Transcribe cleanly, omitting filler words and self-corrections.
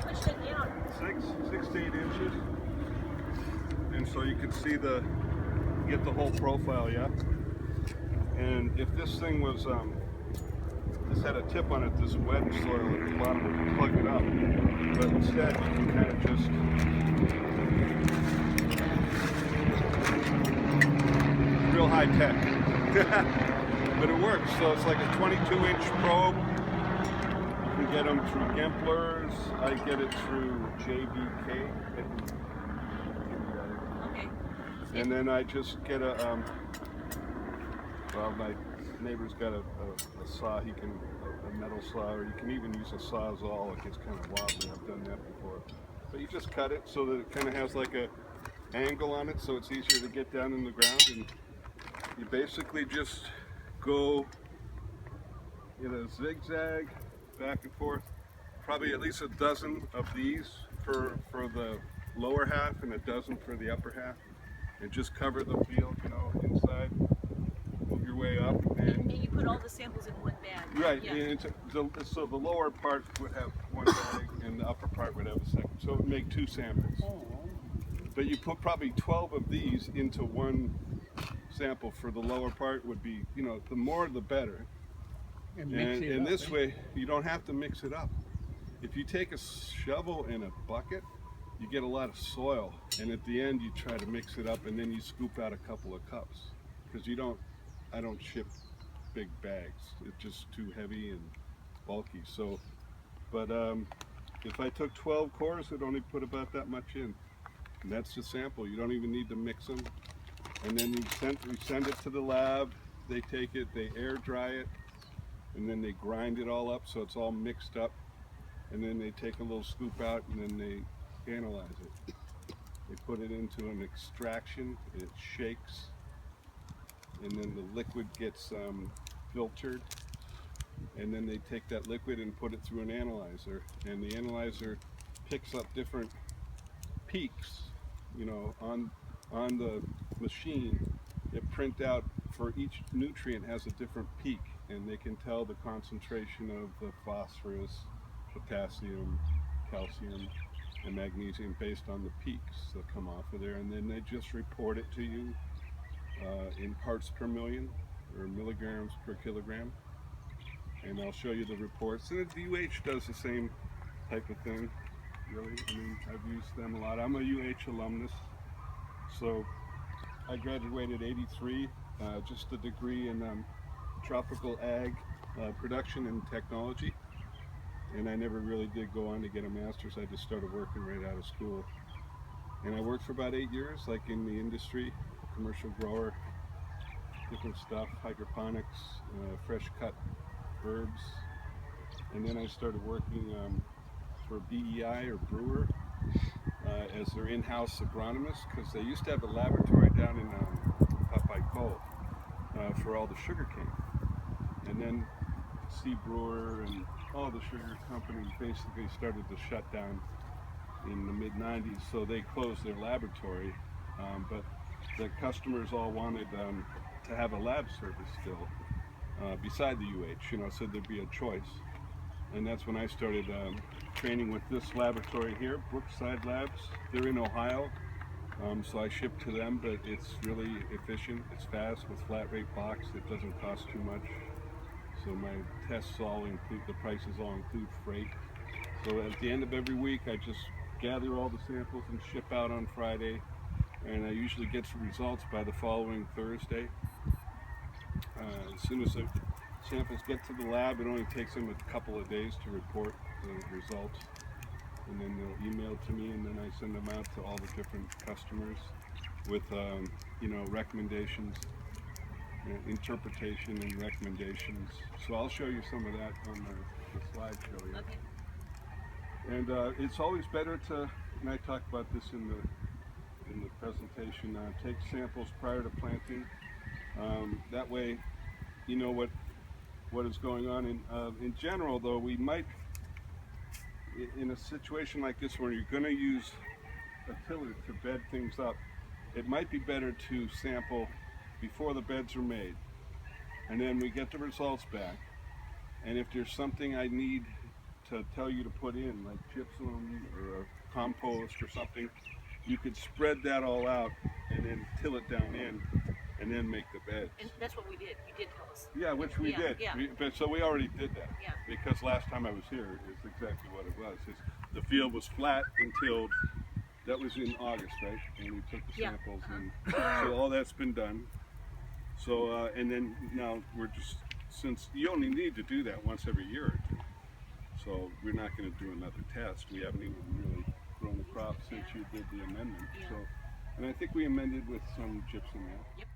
pushed it down? 6 to 8 inches. And so you can see get the whole profile, yeah? And if this thing was, this had a tip on it, this wet soil at the bottom would plug it up. But instead, you can kind of just real high tech. But it works. So it's like a 22-inch probe. You can get them through Gemplers. I get it through JBK. Okay. And then I just get well, my neighbor's got a saw. He can, a metal saw, or you can even use a Sawzall. It gets kind of wobbly. I've done that before. But you just cut it so that it kind of has like a angle on it, so it's easier to get down in the ground. And you basically just go in a zigzag back and forth, probably at least a dozen of these for the lower half and a dozen for the upper half, and just cover the field, inside, move your way up. And you put all the samples in one bag. Right, Yeah. and so the lower part would have one bag and the upper part would have a second, so it would make 2 samples. But you put probably 12 of these into one sample for the lower part would be, the more the better. And this way, you don't have to mix it up. If you take a shovel and a bucket, you get a lot of soil. And at the end, you try to mix it up and then you scoop out a couple of cups. Because I don't ship big bags. It's just too heavy and bulky. So, but if I took 12 cores, I'd only put about that much in. And that's the sample. You don't even need to mix them. And then we send it to the lab. They take it, they air dry it, and then they grind it all up so it's all mixed up. And then they take a little scoop out and then they analyze it. They put it into an extraction, it shakes, and then the liquid gets filtered. And then they take that liquid and put it through an analyzer. And the analyzer picks up different peaks, on the machine. It print out for each nutrient has a different peak, and they can tell the concentration of the phosphorus, potassium, calcium, and magnesium based on the peaks that come off of there. And then they just report it to you in parts per million or milligrams per kilogram. And I'll show you the reports. And the UH does the same type of thing, really. I mean, I've used them a lot. I'm a UH alumnus. So I graduated '83, just a degree in tropical ag production and technology. And I never really did go on to get a master's. I just started working right out of school. And I worked for about 8 years, like in the industry, commercial grower, different stuff, hydroponics, fresh cut herbs. And then I started working for BEI or Brewer as their in-house agronomist, because they used to have a laboratory down in Papaico for all the sugar cane. And then C. Brewer and all the sugar companies basically started to shut down in the mid-90s, so they closed their laboratory. But the customers all wanted to have a lab service still, beside the UH, so there'd be a choice. And that's when I started training with this laboratory here, Brookside Labs. They're in Ohio, so I ship to them, but it's really efficient, it's fast, with flat rate box, it doesn't cost too much. So my tests all include, the prices all include freight. So at the end of every week, I just gather all the samples and ship out on Friday, and I usually get some results by the following Thursday. As soon as the samples get to the lab, it only takes them a couple of days to report the results, and then they'll email to me, and then I send them out to all the different customers with recommendations, interpretation and recommendations. So I'll show you some of that on the slideshow here. Okay. And it's always better to, and I talk about this in the presentation, take samples prior to planting. That way you know what is going on. In general, though, we might, in a situation like this where you're going to use a tiller to bed things up, it might be better to sample before the beds are made, and then we get the results back. And if there's something I need to tell you to put in, like gypsum or compost or something, you could spread that all out and then till it down in and then make the beds. And that's what we did. You did tell us. Yeah, which we Yeah, did. yeah. But so we already did that. Yeah. Because last time I was here is exactly what it was. The field was flat until that was in August, right? And we took the Yeah. samples, and so all that's been done. So and then now we're just, since you only need to do that once every year or two, so we're not going to do another test. We haven't even really grown a crop since you did the amendment. Yeah. So, and I think we amended with some gypsum. Yeah. Yep.